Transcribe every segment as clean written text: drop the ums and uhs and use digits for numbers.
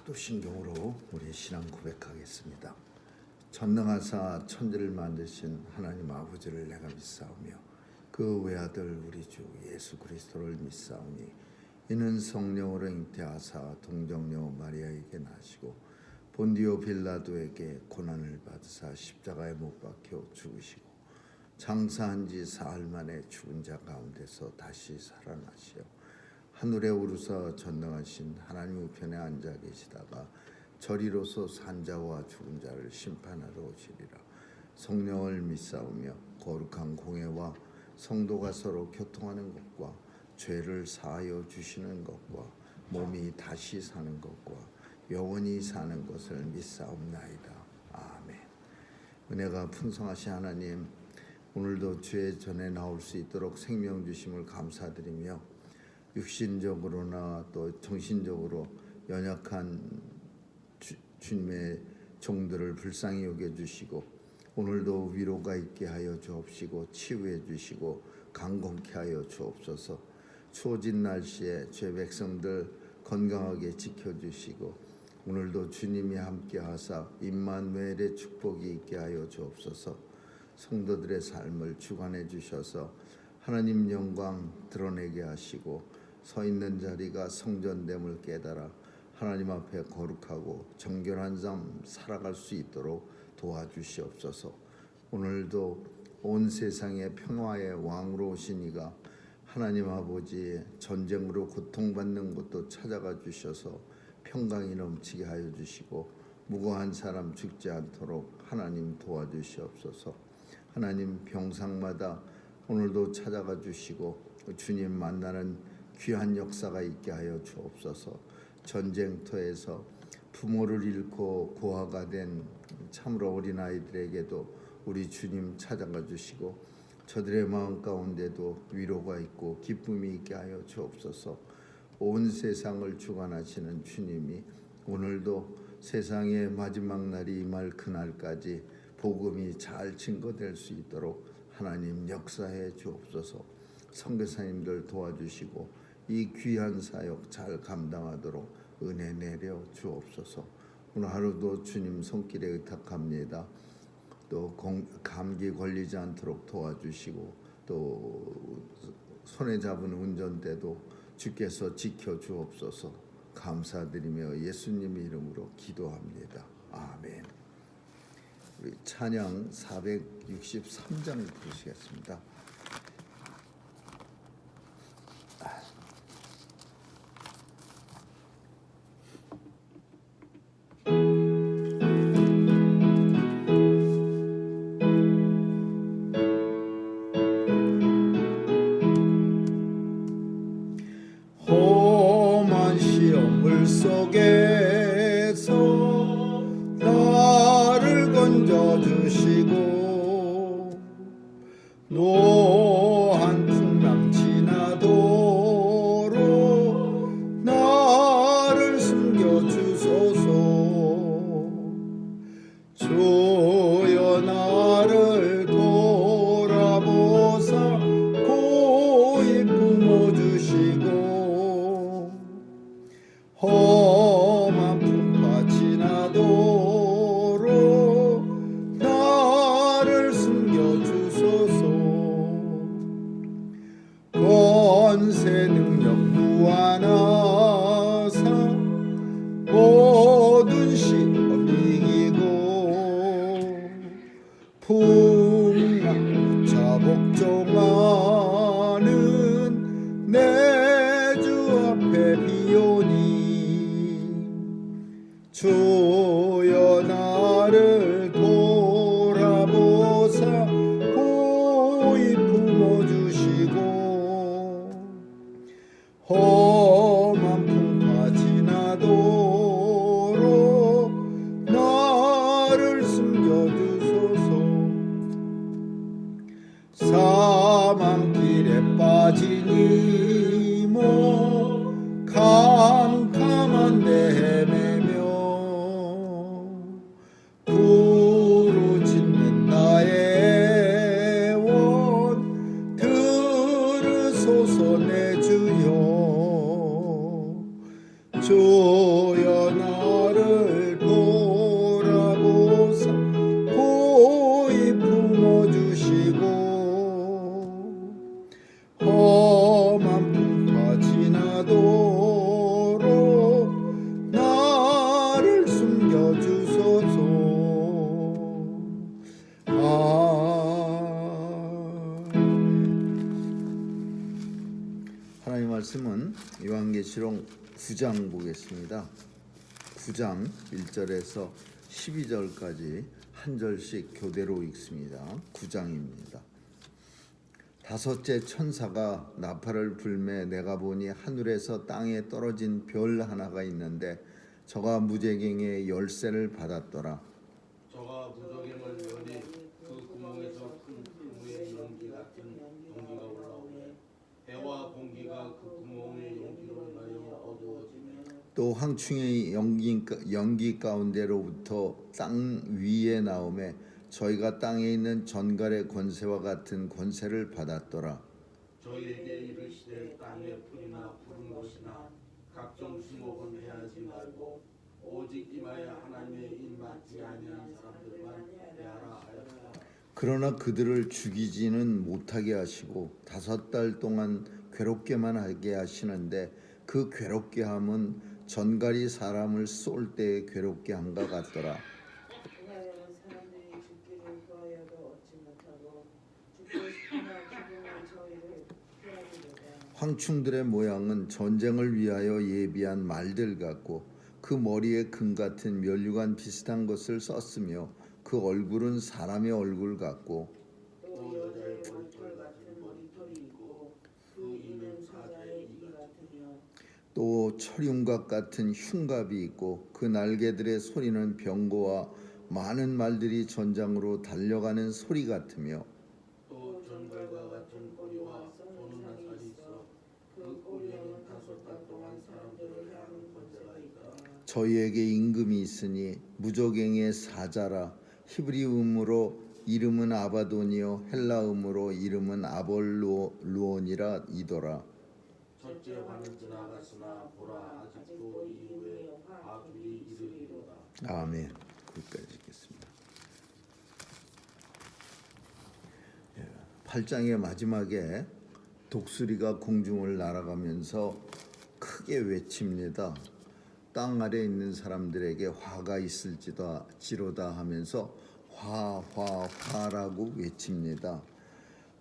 사도신경으로 우리 신앙 고백하겠습니다. 전능하사 천지를 만드신 하나님 아버지를 내가 믿사오며 그 외아들 우리 주 예수 그리스도를 믿사오니 이는 성령으로 잉태하사 동정녀 마리아에게 나시고 본디오 빌라도에게 고난을 받으사 십자가에 못 박혀 죽으시고 장사한 지 사흘 만에 죽은 자 가운데서 다시 살아나시어 하늘에 오르사 전능하신 하나님 우편에 앉아 계시다가 저리로서 산자와 죽은 자를 심판하러 오시리라. 성령을 믿사오며 거룩한 공회와 성도가 서로 교통하는 것과 죄를 사하여 주시는 것과 몸이 다시 사는 것과 영원히 사는 것을 믿사옵나이다. 아멘. 은혜가 풍성하신 하나님, 오늘도 주의 전에 나올 수 있도록 생명 주심을 감사드리며 육신적으로나 또 정신적으로 연약한 주님의 종들을 불쌍히 여겨주시고 오늘도 위로가 있게 하여 주옵시고 치유해 주시고 강건케 하여 주옵소서. 추워진 날씨에 죄 백성들 건강하게 지켜주시고 오늘도 주님이 함께 하사 임마누엘의 축복이 있게 하여 주옵소서. 성도들의 삶을 주관해 주셔서 하나님 영광 드러내게 하시고 서 있는 자리가 성전됨을 깨달아 하나님 앞에 거룩하고 정결한 삶 살아갈 수 있도록 도와주시옵소서. 오늘도 온 세상의 평화의 왕으로 오신 이가 하나님 아버지의 전쟁으로 고통받는 곳도 찾아가 주셔서 평강이 넘치게 하여 주시고 무고한 사람 죽지 않도록 하나님 도와주시옵소서. 하나님 병상마다 오늘도 찾아가 주시고 주님 만나는 귀한 역사가 있게 하여 주옵소서. 전쟁터에서 부모를 잃고 고아가 된 참으로 어린아이들에게도 우리 주님 찾아가 주시고 저들의 마음 가운데도 위로가 있고 기쁨이 있게 하여 주옵소서. 온 세상을 주관하시는 주님이 오늘도 세상의 마지막 날이 임할 그날까지 복음이 잘 증거될 수 있도록 하나님 역사해 주옵소서. 선교사님들 도와주시고 이 귀한 사역 잘 감당하도록 은혜 내려 주옵소서. 오늘 하루도 주님 손길에 의탁합니다. 또 감기 걸리지 않도록 도와주시고 또 손에 잡은 운전대도 주께서 지켜 주옵소서. 감사드리며 예수님 이름으로 기도합니다. 아멘. 우리 찬양 463장 부르시겠습니다. 험한 시험을 속에서 나를 건져주시고 노한 풍랑 지나도록 나를 숨겨주소서. 주여 나를 돌아보사 고이 품어주시고 험한 풍파 지나도록 나를 숨겨주소서. 권세 능력 무한하사 모든 시험 이기고 풍랑 차 복종하는 내 주 앞에 비오니 주여 나를 돌아보사 고이 품어주시고 험한 풍파 지나도록 나를 숨겨주소서. 사망길에 빠진 이모 캄캄한 데 헤매며 부르짖는 나의 원 들으소서. 내 주여 주여 나 요한계시록 9장 보겠습니다. 9장 1절에서 12절까지 한 절씩 교대로 읽습니다. 9장입니다. 다섯째 천사가 나팔을 불매 내가 보니 하늘에서 땅에 떨어진 별 하나가 있는데 저가 무제갱의 열쇠를 받았더라. 저가 무적임을 열이 그 구멍에서 큰 불의 연기 같은 연기가 올라오매 해와 공기가 그 구멍의 연기로 인하여 어두워지며 또 황충의 연기 가운데로부터 땅 위에 나오매 저희가 땅에 있는 전갈의 권세와 같은 권세를 받았더라. 저희에게 이르시되 땅의 풀이나 푸른 것이나 각종 수목은 해하지 말고 오직 임하여 하나님의 일 맡지 아니한 사람들만 해하라 하였다. 그러나 그들을 죽이지는 못하게 하시고 5달 동안 괴롭게만 하게 하시는데 그 괴롭게 함은 전갈이 사람을 쏠 때에 괴롭게 함과 같더라. 왜냐하면 사람들이 죽기를 구하여도 얻지 못하고 죽고 싶으나 죽음은 저희를 피하리로다. 황충들의 모양은 전쟁을 위하여 예비한 말들 같고 그 머리에 금 같은 면류관 비슷한 것을 썼으며 그 얼굴은 사람의 얼굴 같고 또 여자의 머리털 같은 머리털이 있고 그 이는 사자의 이 같으며 또 철흉각 같은 흉갑이 있고 그 날개들의 소리는 병거와 많은 말들이 전장으로 달려가는 소리 같으며 또 전갈과 같은 꼬리와 쏘는 살이 있어 그 꼬리에는 5달 동안 사람들을 향하는 권세가 있다. 저희에게 임금이 있으니 무적행의 사자라. 히브리음으로 이름은 아바돈이요 헬라음으로 이름은 아볼루온이라 이더라. 첫째 화는 지나갔으나 보라 아직도 이후에 화둘이 이르리로다. 아멘. 거기까지 읽겠습니다. 8장의 마지막에 독수리가 공중을 날아가면서 크게 외칩니다. 땅 아래에 있는 사람들에게 화가 있을지로다 하면서 화라고 외칩니다.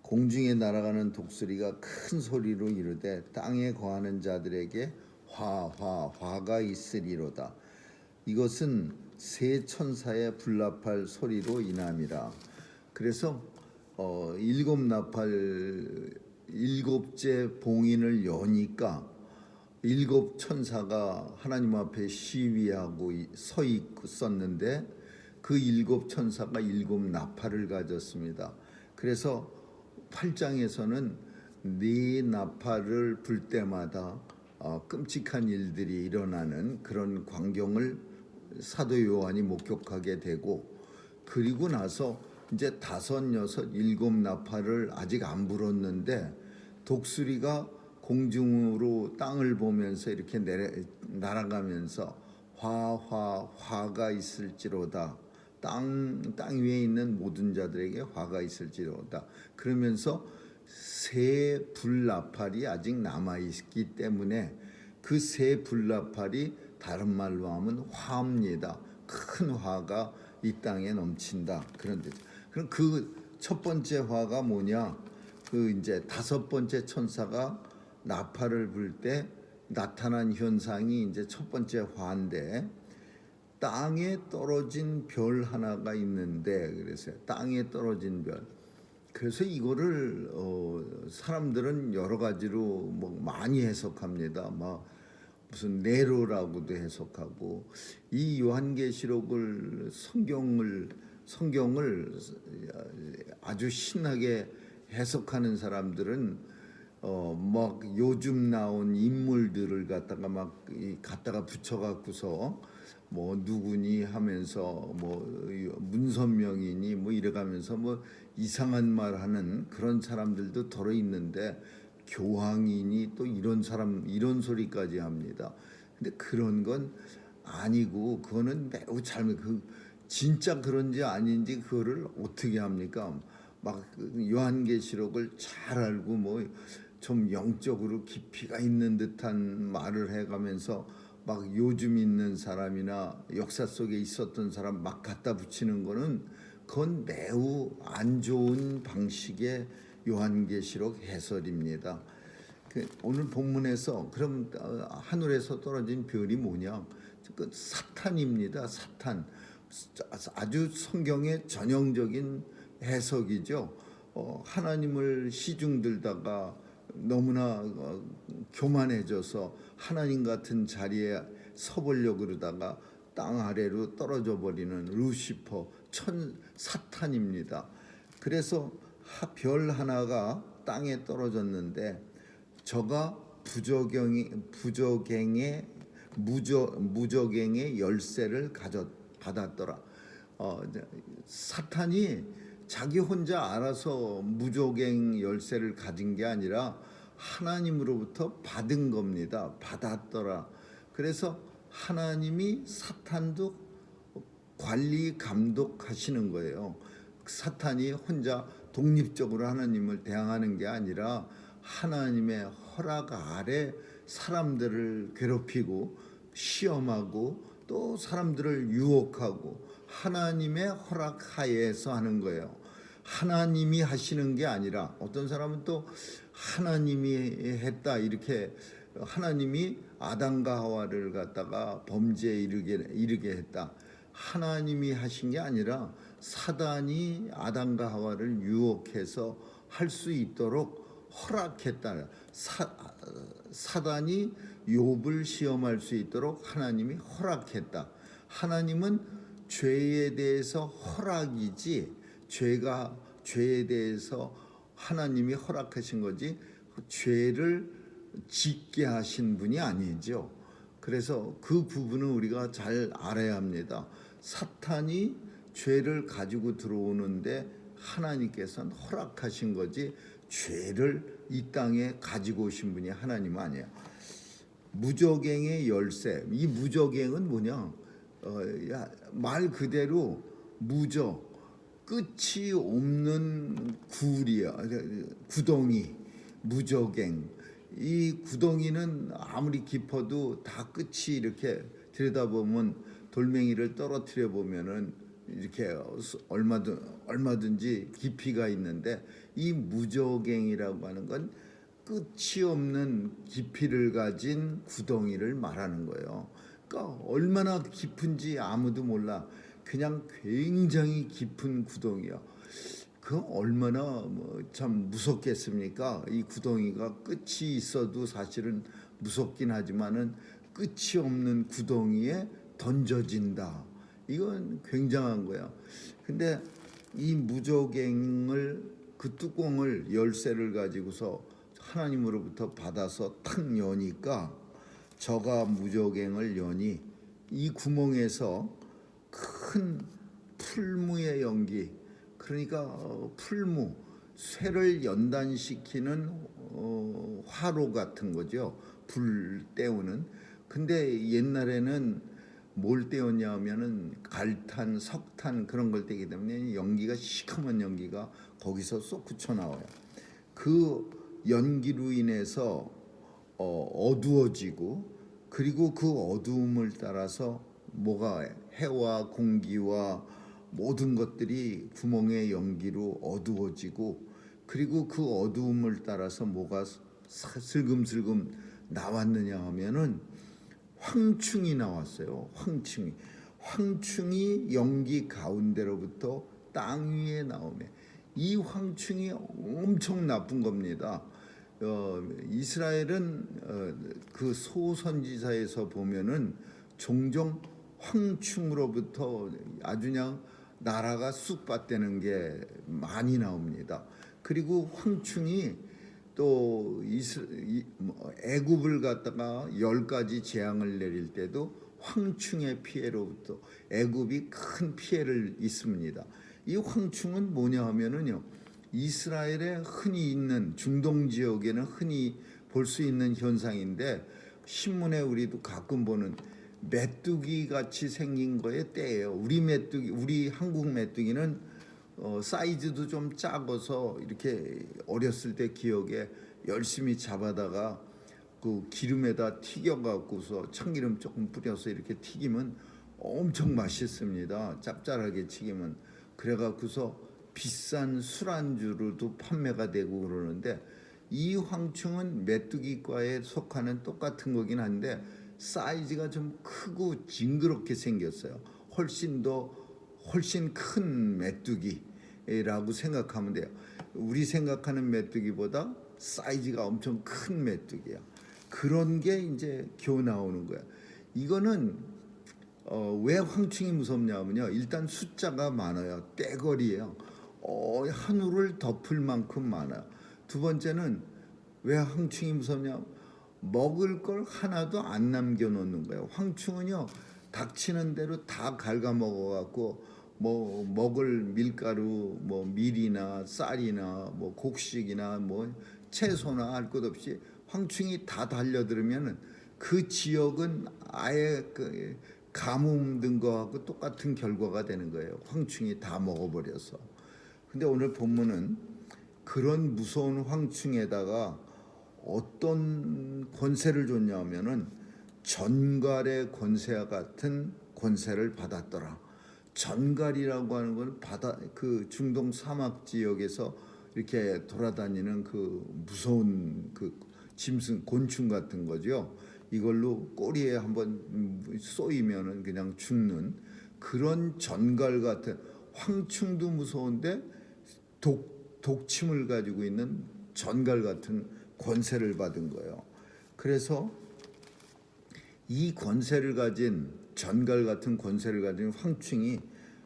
공중에 날아가는 독수리가 큰 소리로 이르되 땅에 거하는 자들에게 화가 있으리로다. 이것은 세 천사의 불나팔 소리로 인함이라. 그래서 일곱째 봉인을 여니까 7 천사가 하나님 앞에 시위하고 서 있었는데 그 7 천사가 7 나팔을 가졌습니다. 그래서 8장에서는 네 나팔을 불 때마다 끔찍한 일들이 일어나는 그런 광경을 사도 요한이 목격하게 되고, 그리고 나서 이제 5, 6, 7 나팔을 아직 안 불었는데 독수리가 공중으로 땅을 보면서 이렇게 날아가면서 화가 있을지로다. 땅 위에 있는 모든 자들에게 화가 있을지로다. 그러면서 새 불나팔이 아직 남아 있기 때문에 그 새 불나팔이 다른 말로 하면 화입니다. 큰 화가 이 땅에 넘친다. 그런데 그럼 그 첫 번째 화가 뭐냐? 그 이제 5번째 천사가 나팔을 불 때 나타난 현상이 이제 첫 번째 화인데, 땅에 떨어진 별 하나가 있는데, 그래서 땅에 떨어진 별. 그래서 이거를 사람들은 여러 가지로 뭐 많이 해석합니다. 막 무슨 네로라고도 해석하고, 이 요한계시록을 성경을 아주 신나게 해석하는 사람들은 막 요즘 나온 인물들을 갖다가 붙여갖고서 뭐 누구니 하면서 뭐 문선명이니 뭐 이래가면서 뭐 이상한 말 하는 그런 사람들도 덜어 있는데, 교황이니 또 이런 사람 이런 소리까지 합니다. 근데 그런 건 아니고, 그거는 매우 잘못, 진짜 그런지 아닌지 그거를 어떻게 합니까? 막 요한계시록을 잘 알고 뭐 좀 영적으로 깊이가 있는 듯한 말을 해가면서 막 요즘 있는 사람이나 역사 속에 있었던 사람 막 갖다 붙이는 거는 그건 매우 안 좋은 방식의 요한계시록 해설입니다. 오늘 본문에서 그럼 하늘에서 떨어진 별이 뭐냐? 그 사탄입니다. 사탄. 아주 성경의 전형적인 해석이죠. 하나님을 시중들다가 너무나 교만해져서 하나님 같은 자리에 서보려고 그러다가 땅 아래로 떨어져 버리는 루시퍼 사탄입니다. 그래서 별 하나가 땅에 떨어졌는데 저가 무적행의 열쇠를 받았더라. 사탄이 자기 혼자 알아서 무적행 열쇠를 가진 게 아니라 하나님으로부터 받은 겁니다. 받았더라. 그래서 하나님이 사탄도 관리 감독하시는 거예요. 사탄이 혼자 독립적으로 하나님을 대항하는 게 아니라 하나님의 허락 아래 사람들을 괴롭히고 시험하고 또 사람들을 유혹하고 하나님의 허락 하에서 하는 거예요. 하나님이 하시는 게 아니라 어떤 사람은 또 하나님이 했다 이렇게 하나님이 아담과 하와를 갖다가 범죄에 이르게 했다. 하나님이 하신 게 아니라 사단이 아담과 하와를 유혹해서 할 수 있도록 허락했다. 사단이 욥을 시험할 수 있도록 하나님이 허락했다. 하나님은 죄에 대해서 허락이지 죄에 대해서 하나님이 허락하신 거지 죄를 짓게 하신 분이 아니죠. 그래서 그 부분은 우리가 잘 알아야 합니다. 사탄이 죄를 가지고 들어오는데 하나님께서는 허락하신 거지 죄를 이 땅에 가지고 오신 분이 하나님 아니에요. 무적행의 열쇠. 이 무적행은 뭐냐? 말 그대로 무적, 끝이 없는 굴이야. 구덩이, 무적행. 이 구덩이는 아무리 깊어도 다 끝이 이렇게 들여다보면 돌멩이를 떨어뜨려 보면은 이렇게 얼마든지 깊이가 있는데 이 무적행이라고 하는 건 끝이 없는 깊이를 가진 구덩이를 말하는 거예요. 그러니까 얼마나 깊은지 아무도 몰라. 그냥 굉장히 깊은 구덩이야. 그 얼마나 참 무섭겠습니까? 이 구덩이가 끝이 있어도 사실은 무섭긴 하지만은 끝이 없는 구덩이에 던져진다. 이건 굉장한 거야. 근데 이 무적행을 그 뚜껑을 열쇠를 가지고서 하나님으로부터 받아서 탁 여니까 저가 무적행을 여니 이 구멍에서 큰 풀무의 연기, 그러니까 풀무, 쇠를 연단시키는 화로 같은 거죠. 불 때우는. 근데 옛날에는 뭘 때웠냐 하면은 갈탄, 석탄 그런 걸 때기 때문에 연기가 시커먼 연기가 거기서 쏙 굳혀 나와요. 그 연기로 인해서 어두워지고 그리고 그 어두움을 따라서 뭐가 해와 공기와 모든 것들이 구멍의 연기로 어두워지고 그리고 그 어두움을 따라서 뭐가 슬금슬금 나왔느냐 하면은 황충이 나왔어요. 황충이 연기 가운데로부터 땅 위에 나오며 이 황충이 엄청 나쁜 겁니다. 이스라엘은 그 소선지자에서 보면은 종종 황충으로부터 아주 그냥 나라가 쑥밭되는 게 많이 나옵니다. 그리고 황충이 또 애굽을 갖다가 10가지 재앙을 내릴 때도 황충의 피해로부터 애굽이 큰 피해를 입습니다. 이 황충은 뭐냐 하면은요, 이스라엘에 흔히 있는 중동 지역에는 흔히 볼 수 있는 현상인데 신문에 우리도 가끔 보는 메뚜기 같이 생긴 거에 떼예요. 우리 한국 메뚜기는 사이즈도 좀 작아서 이렇게 어렸을 때 기억에 열심히 잡아다가 그 기름에다 튀겨갖고서 참기름 조금 뿌려서 이렇게 튀기면 엄청 맛있습니다. 짭짤하게 튀기면. 그래갖고서 비싼 술안주로도 판매가 되고 그러는데 이 황충은 메뚜기과에 속하는 똑같은 거긴 한데 사이즈가 좀 크고 징그럽게 생겼어요. 훨씬 큰 메뚜기라고 생각하면 돼요. 우리 생각하는 메뚜기보다 사이즈가 엄청 큰 메뚜기야. 그런 게 이제 겨우 나오는 거야. 이거는 왜 황충이 무섭냐면요. 일단 숫자가 많아요. 떼거리예요. 하늘을 덮을 만큼 많아요. 두 번째는 왜 황충이 무섭냐? 먹을 걸 하나도 안 남겨놓는 거예요. 황충은요, 닥치는 대로 다 갉아먹어갖고 뭐 먹을 밀가루, 뭐 밀이나 쌀이나 뭐 곡식이나 뭐 채소나 할 것 없이 황충이 다 달려들으면은 그 지역은 아예 그 가뭄 든 거하고 똑같은 결과가 되는 거예요. 황충이 다 먹어버려서. 근데 오늘 본문은 그런 무서운 황충에다가 어떤 권세를 줬냐면은 전갈의 권세와 같은 권세를 받았더라. 전갈이라고 하는 건 그 중동 사막 지역에서 이렇게 돌아다니는 그 무서운 그 짐승 곤충 같은 거죠. 이걸로 꼬리에 한번 쏘이면은 그냥 죽는 그런 전갈 같은, 황충도 무서운데 독침을 가지고 있는 전갈 같은 권세를 받은 거예요. 그래서 이 권세를 가진 전갈 같은 권세를 가진 황충이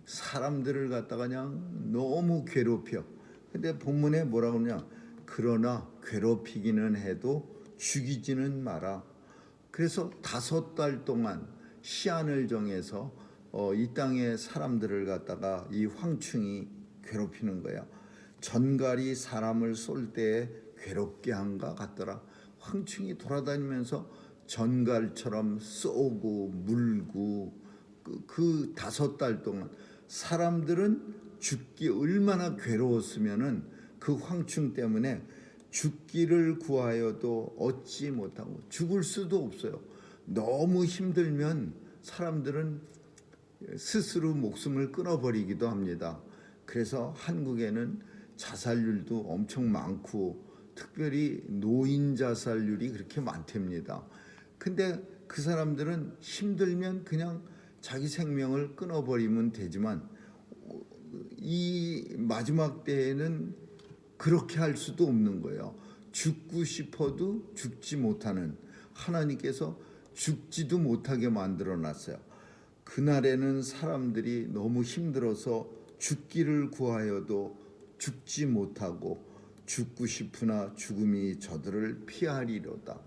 사람들을 갖다가 그냥 너무 괴롭혀. 근데 본문에 뭐라고 하냐? 그러나 괴롭히기는 해도 죽이지는 마라. 그래서 5달 동안 시한을 정해서 이 땅의 사람들을 갖다가 이 황충이 괴롭히는 거야. 전갈이 사람을 쏠 때에 괴롭게 한가 같더라. 황충이 돌아다니면서 전갈처럼 쏘고 물고 그 5달 동안 사람들은 죽기 얼마나 괴로웠으면은 그 황충 때문에 죽기를 구하여도 얻지 못하고 죽을 수도 없어요. 너무 힘들면 사람들은 스스로 목숨을 끊어버리기도 합니다. 그래서 한국에는 자살률도 엄청 많고 특별히 노인 자살률이 그렇게 많답니다. 근데 그 사람들은 힘들면 그냥 자기 생명을 끊어버리면 되지만 이 마지막 때에는 그렇게 할 수도 없는 거예요. 죽고 싶어도 죽지 못하는, 하나님께서 죽지도 못하게 만들어 놨어요. 그날에는 사람들이 너무 힘들어서 죽기를 구하여도 죽지 못하고 죽고 싶으나 죽음이 저들을 피하리로다.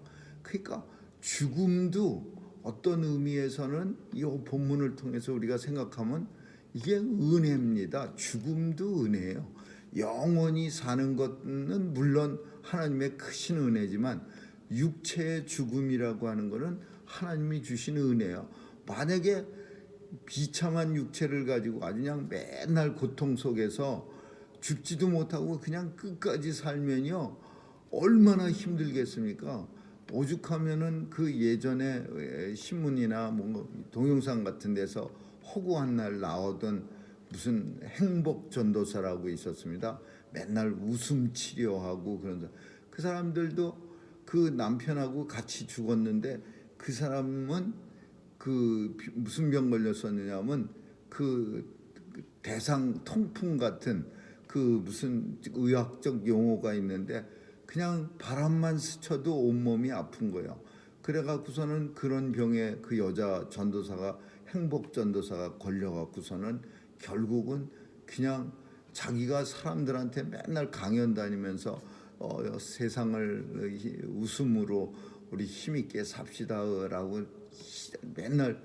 그러니까 죽음도 어떤 의미에서는 이 본문을 통해서 우리가 생각하면 이게 은혜입니다. 죽음도 은혜예요. 영원히 사는 것은 물론 하나님의 크신 은혜지만 육체의 죽음이라고 하는 것은 하나님이 주신 은혜예요. 만약에 비참한 육체를 가지고 아주 그냥 맨날 고통 속에서 죽지도 못하고 그냥 끝까지 살면요 얼마나 힘들겠습니까? 오죽하면은 그 예전에 신문이나 뭐 동영상 같은 데서 허구한 날 나오던 무슨 행복 전도사라고 있었습니다. 맨날 웃음 치료하고 그런 그 사람들도 그 남편하고 같이 죽었는데 그 사람은 그 무슨 병 걸렸었느냐면 그 대상 통풍 같은 그 무슨 의학적 용어가 있는데 그냥 바람만 스쳐도 온몸이 아픈 거예요. 그래갖고서는 그런 병에 그 여자 전도사가 행복 전도사가 걸려갖고서는 결국은 그냥 자기가 사람들한테 맨날 강연 다니면서 세상을 웃음으로 우리 힘있게 삽시다라고 맨날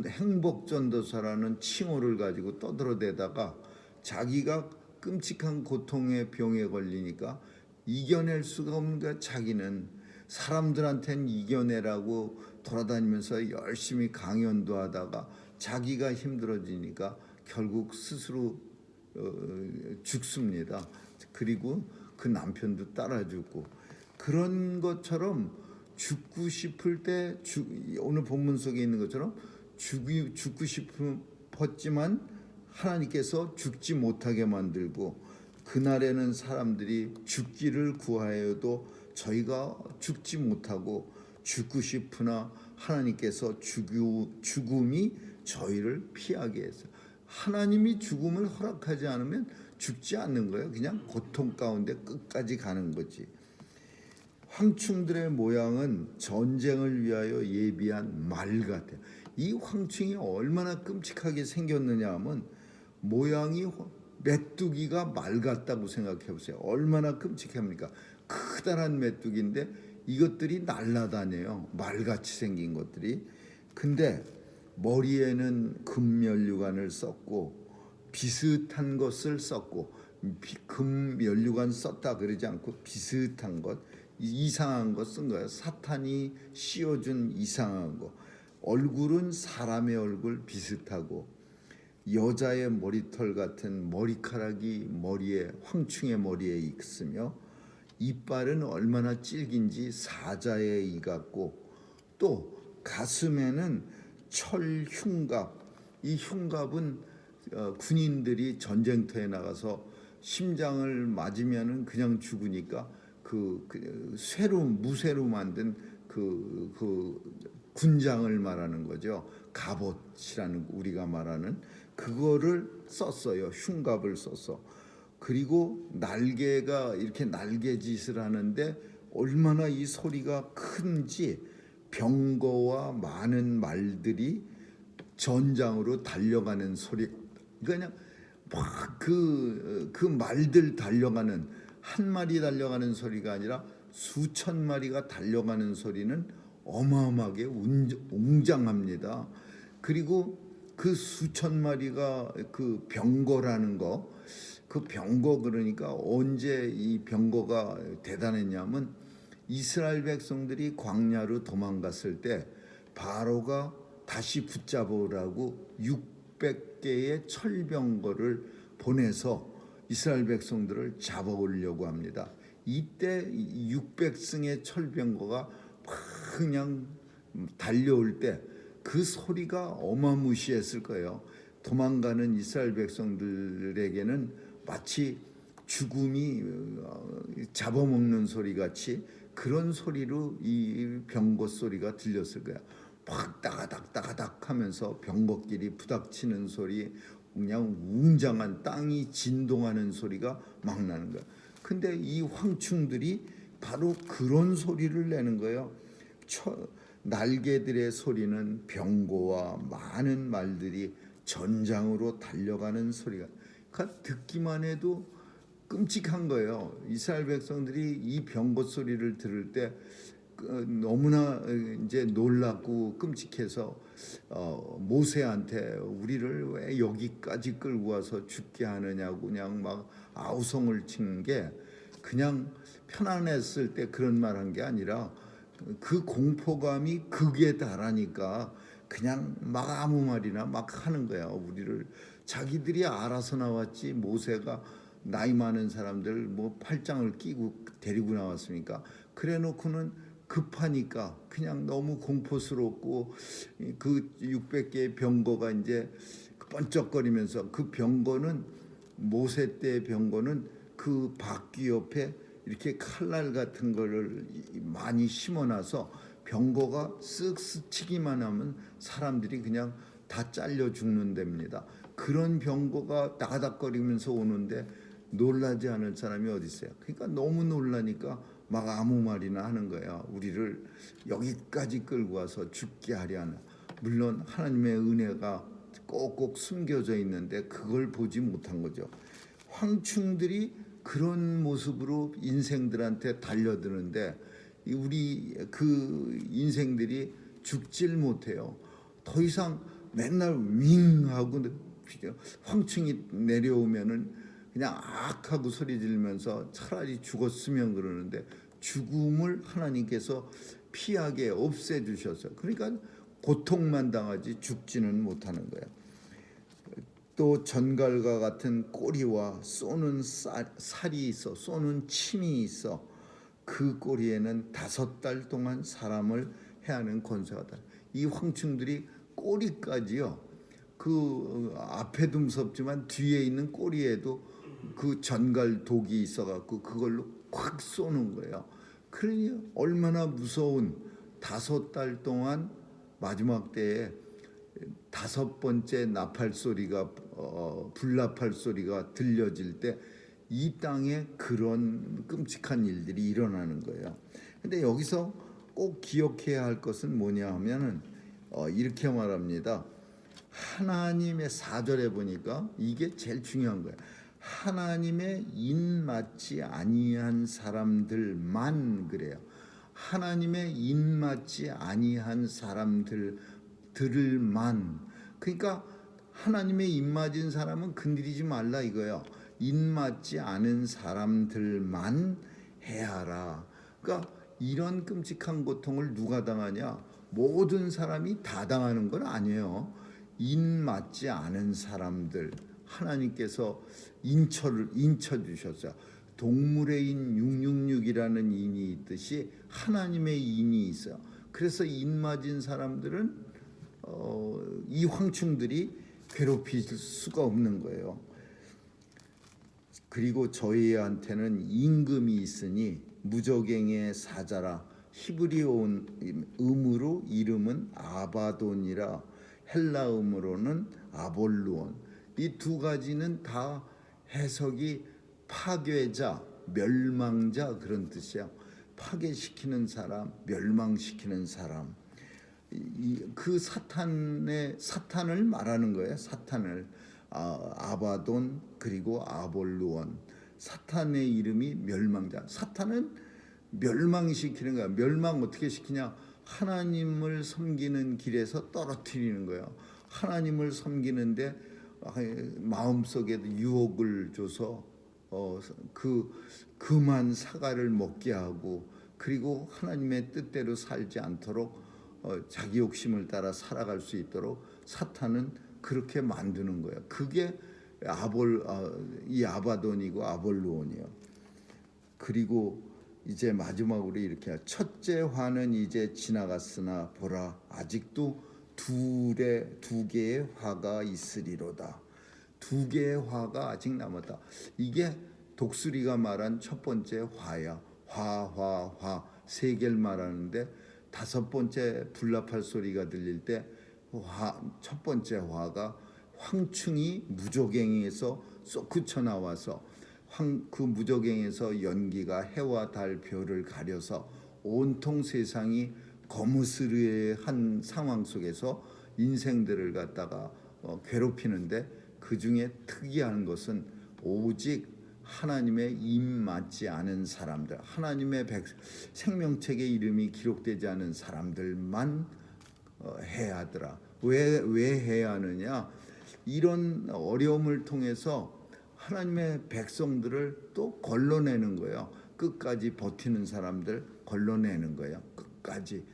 행복 전도사라는 칭호를 가지고 떠들어대다가 자기가 끔찍한 고통의 병에 걸리니까 이겨낼 수가 없는 거야. 자기는 사람들한테는 이겨내라고 돌아다니면서 열심히 강연도 하다가 자기가 힘들어지니까 결국 스스로 죽습니다. 그리고 그 남편도 따라 죽고 그런 것처럼 죽고 싶을 때 오늘 본문 속에 있는 것처럼 죽고 싶었지만 하나님께서 죽지 못하게 만들고 그날에는 사람들이 죽기를 구하여도 저희가 죽지 못하고 죽고 싶으나 하나님께서 죽음이 저희를 피하게 했어요. 하나님이 죽음을 허락하지 않으면 죽지 않는 거예요. 그냥 고통 가운데 끝까지 가는 거지. 황충들의 모양은 전쟁을 위하여 예비한 말 같아요. 이 황충이 얼마나 끔찍하게 생겼느냐 하면 모양이 메뚜기가 말 같다고 생각해 보세요. 얼마나 끔찍합니까? 크다란 메뚜기인데 이것들이 날아다녀요. 말같이 생긴 것들이. 근데 머리에는 금면류관을 썼고 비슷한 것을 썼고, 금면류관 썼다 그러지 않고 비슷한 것, 이상한 것 쓴 거예요. 사탄이 씌워준 이상한 거. 얼굴은 사람의 얼굴 비슷하고 여자의 머리털 같은 머리카락이 머리에, 황충의 머리에 있으며 이빨은 얼마나 질긴지 사자의 이 같고, 또 가슴에는 철 흉갑, 이 흉갑은 군인들이 전쟁터에 나가서 심장을 맞으면은 그냥 죽으니까 무쇠로 만든 그 군장을 말하는 거죠. 갑옷이라는, 우리가 말하는 그거를 썼어요. 흉갑을 썼어. 그리고 날개가 이렇게 날개짓을 하는데 얼마나 이 소리가 큰지 병거와 많은 말들이 전장으로 달려가는 소리. 그냥 막 그 말들 달려가는, 한 마리 달려가는 소리가 아니라 수천 마리가 달려가는 소리는 어마어마하게 웅장합니다. 그리고 그 수천 마리가 그 병거라는 거, 그 병거, 그러니까 언제 이 병거가 대단했냐면 이스라엘 백성들이 광야로 도망갔을 때 바로가 다시 붙잡으라고 600개의 철병거를 보내서 이스라엘 백성들을 잡아오려고 합니다. 이때 600승의 철병거가 그냥 달려올 때 그 소리가 어마무시했을 거예요. 도망가는 이스라엘 백성들에게는 마치 죽음이 잡아먹는 소리 같이 그런 소리로 이 병거 소리가 들렸을 거야. 막 따가닥 하면서 병거끼리 부닥치는 소리, 그냥 웅장한 땅이 진동하는 소리가 막 나는 거야. 근데 이 황충들이 바로 그런 소리를 내는 거예요. 날개들의 소리는 병거와 많은 말들이 전장으로 달려가는 소리가, 듣기만 해도 끔찍한 거예요. 이스라엘 백성들이 이 병거 소리를 들을 때 너무나 이제 놀랍고 끔찍해서 모세한테 우리를 왜 여기까지 끌고 와서 죽게 하느냐고 그냥 막 아우성을 친 게, 그냥 편안했을 때 그런 말 한 게 아니라 그 공포감이 극에 달하니까 그냥 막 아무 말이나 막 하는 거야. 우리를, 자기들이 알아서 나왔지, 모세가 나이 많은 사람들 뭐 팔짱을 끼고 데리고 나왔으니까. 그래 놓고는 급하니까 그냥 너무 공포스럽고, 그 600개의 병거가 이제 번쩍거리면서, 그 병거는 모세 때의 병거는 그 바퀴 옆에 이렇게 칼날 같은 거를 많이 심어놔서 병거가 쓱 스치기만 하면 사람들이 그냥 다 잘려 죽는 데입니다. 그런 병거가 다닥거리면서 오는데 놀라지 않을 사람이 어디 있어요? 그러니까 너무 놀라니까 막 아무 말이나 하는 거야. 우리를 여기까지 끌고 와서 죽게 하려 하나. 물론 하나님의 은혜가 꼭꼭 숨겨져 있는데 그걸 보지 못한 거죠. 황충들이 그런 모습으로 인생들한테 달려드는데 우리 그 인생들이 죽질 못해요. 더 이상 맨날 윙 하고 황충이 내려오면은 그냥 악하고 소리 지르면서 차라리 죽었으면 그러는데, 죽음을 하나님께서 피하게 없애주셨어요. 그러니까 고통만 당하지 죽지는 못하는 거예요. 또 전갈과 같은 꼬리와 쏘는 살이 있어, 쏘는 침이 있어. 그 꼬리에는 5달 동안 사람을 해하는 권세가 다. 이 황충들이 꼬리까지요, 그 앞에도 무섭지만 뒤에 있는 꼬리에도 그 전갈 독이 있어갖고 그걸로 콱 쏘는 거예요. 그러니 얼마나 무서운 5달 동안 마지막 때에 5번째 나팔 소리가 불나팔 소리가 들려질 때 이 땅에 그런 끔찍한 일들이 일어나는 거예요. 근데 여기서 꼭 기억해야 할 것은 뭐냐 하면은 이렇게 말합니다. 하나님의 4절에 보니까 이게 제일 중요한 거예요. 하나님의 인 맞지 아니한 사람들만 그래요. 하나님의 인 맞지 아니한 사람들만. 그러니까 하나님의 인 맞은 사람은 건드리지 말라 이거예요. 인 맞지 않은 사람들만 해하라. 그러니까 이런 끔찍한 고통을 누가 당하냐? 모든 사람이 다 당하는 건 아니에요. 인 맞지 않은 사람들 하나님께서 인쳐 주셨어요. 동물의 인 666이라는 인이 있듯이 하나님의 인이 있어요. 그래서 인 맞은 사람들은 이 황충들이 괴롭힐 수가 없는 거예요. 그리고 저희한테는 임금이 있으니 무저갱의 사자라. 히브리어 음으로 이름은 아바돈이라 헬라음으로는 아볼루온. 이 두 가지는 다 해석이 파괴자, 멸망자 그런 뜻이야. 파괴시키는 사람, 멸망시키는 사람. 그 사탄을 말하는 거예요. 사탄을 아바돈 그리고 아볼루온. 사탄의 이름이 멸망자. 사탄은 멸망시키는 거야. 멸망 어떻게 시키냐? 하나님을 섬기는 길에서 떨어뜨리는 거예요. 하나님을 섬기는데 마음속에도 유혹을 줘서 그만 사과를 먹게 하고, 그리고 하나님의 뜻대로 살지 않도록 자기 욕심을 따라 살아갈 수 있도록 사탄은 그렇게 만드는 거예요. 그게 이 아바돈이고 아볼루온이요. 그리고 이제 마지막으로 이렇게 첫째 화는 이제 지나갔으나 보라 아직도 두 개의 화가 있으리로다. 2개의 화가 아직 남았다. 이게 독수리가 말한 첫 번째 화야. 화 3개를 말하는데 5번째 불나팔 소리가 들릴 때 첫 번째 화가 황충이 무저갱에서 솟구쳐 나와서 그 무저갱에서 연기가 해와 달 별을 가려서 온통 세상이 거무스르한 상황 속에서 인생들을 갖다가 괴롭히는데, 그 중에 특이한 것은 오직 하나님의 임 맞지 않은 사람들, 하나님의 생명책에 이름이 기록되지 않은 사람들만 해야 하더라. 왜 해야 하느냐? 이런 어려움을 통해서 하나님의 백성들을 또 걸러내는 거예요. 끝까지 버티는 사람들 걸러내는 거예요. 끝까지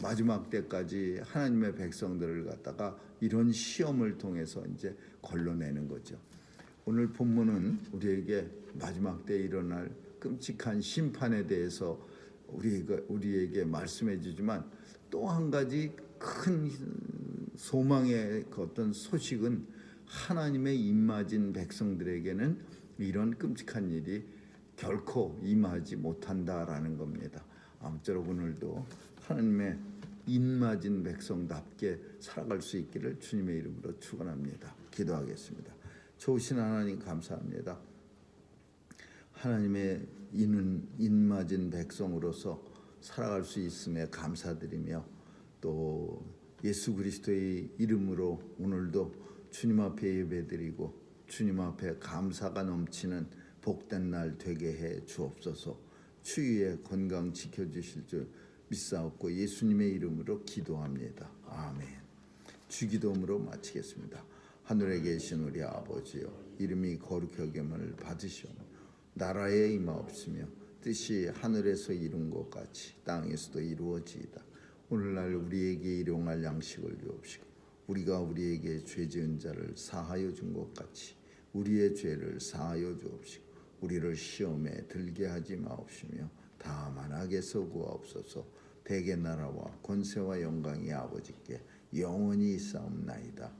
마지막 때까지 하나님의 백성들을 갖다가 이런 시험을 통해서 이제 걸러내는 거죠. 오늘 본문은 우리에게 마지막 때 일어날 끔찍한 심판에 대해서 우리에게 말씀해 주지만, 또 한 가지 큰 소망의 어떤 소식은 하나님의 임맞은 백성들에게는 이런 끔찍한 일이 결코 임하지 못한다라는 겁니다. 아무쪼록 오늘도 하나님의 임맞은 백성답게 살아갈 수 있기를 주님의 이름으로 축원합니다. 기도하겠습니다. 좋으신 하나님 감사합니다. 하나님의 임맞은 백성으로서 살아갈 수 있음에 감사드리며, 또 예수 그리스도의 이름으로 오늘도 주님 앞에 예배드리고 주님 앞에 감사가 넘치는 복된 날 되게 해 주옵소서. 추위에 건강 지켜주실 줄 믿사옵고 예수님의 이름으로 기도합니다. 아멘. 주기도문으로 마치겠습니다. 하늘에 계신 우리 아버지여, 이름이 거룩히 여김을 받으시오며 나라에 임하옵시며 뜻이 하늘에서 이룬 것 같이 땅에서도 이루어지이다. 오늘날 우리에게 일용할 양식을 주옵시고 우리가 우리에게 죄 지은 자를 사하여 준 것 같이 우리의 죄를 사하여 주옵시고 우리를 시험에 들게 하지 마옵시며 다만 악에서 구하옵소서. 대개 나라와 권세와 영광이 아버지께 영원히 있사옵나이다.